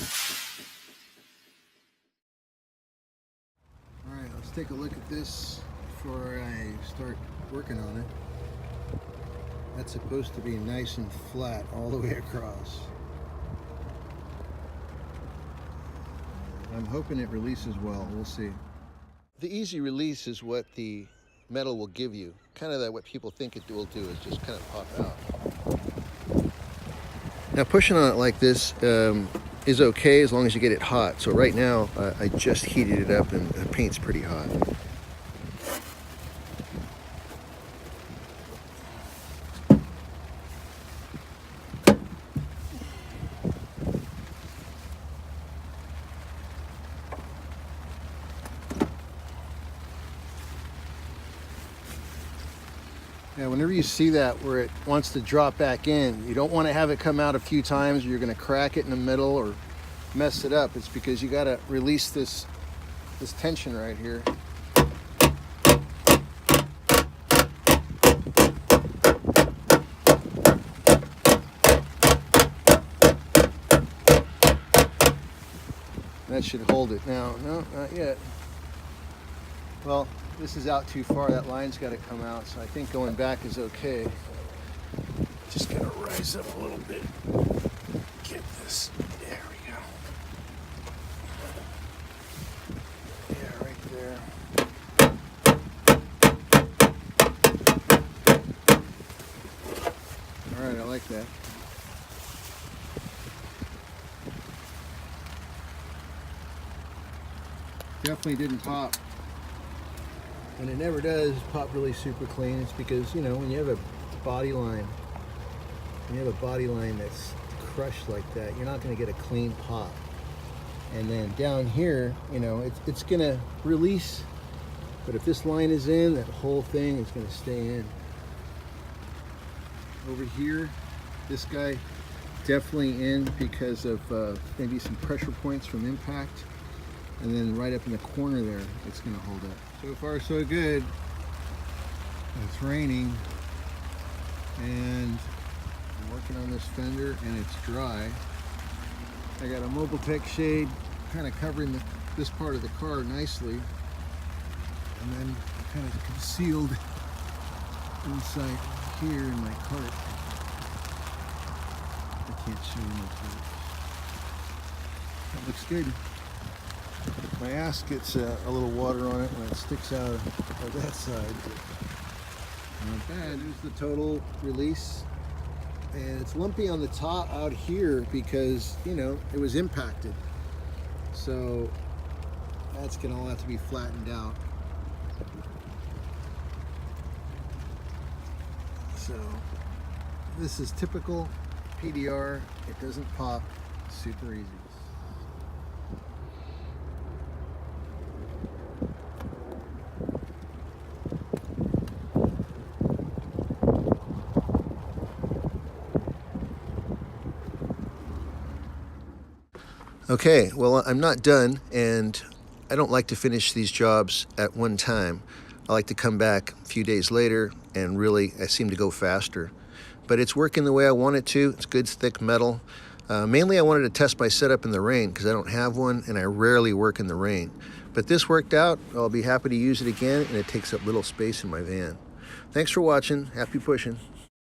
All right, let's take a look at this before I start working on it. That's supposed to be nice and flat all the way across. I'm hoping it releases well. We'll see. The easy release is what the metal will give you. Kind of what people think it will do is just kind of pop out. Now pushing on it like this is okay as long as you get it hot. So right now I just heated it up and the paint's pretty hot. Yeah, whenever you see that where it wants to drop back in, you don't want to have it come out a few times or you're going to crack it in the middle or mess it up. It's because you got to release this tension right here. That should hold it. Now, no, not yet. Well, this is out too far. That line's got to come out, so I think going back is okay. Just gotta rise up a little bit. Get this. There we go. Yeah, right there. All right, I like that. Definitely didn't pop. And it never does pop really super clean. It's because, you know, when you have a body line, that's crushed like that, you're not going to get a clean pop. And then down here, you know, it's going to release. But if this line is in, that whole thing is going to stay in. Over here, this guy definitely in because of maybe some pressure points from impact. And then right up in the corner there, it's going to hold up. So far, so good. It's raining, and I'm working on this fender, and it's dry. I got a Mobile Tech shade kind of covering this part of the car nicely, and then kind of concealed inside here in my cart. I can't show you much of it. That looks good. My ass gets a little water on it when it sticks out of that side. Not bad. Here's the total release. And it's lumpy on the top out here because, you know, it was impacted. So that's going to all have to be flattened out. So this is typical PDR. It doesn't pop. Super easy. Okay, well, I'm not done, and I don't like to finish these jobs at one time. I like to come back a few days later, and really, I seem to go faster. But it's working the way I want it to. It's good, thick metal. Mainly, I wanted to test my setup in the rain, because I don't have one, and I rarely work in the rain. But this worked out. I'll be happy to use it again, and it takes up little space in my van. Thanks for watching. Happy pushing.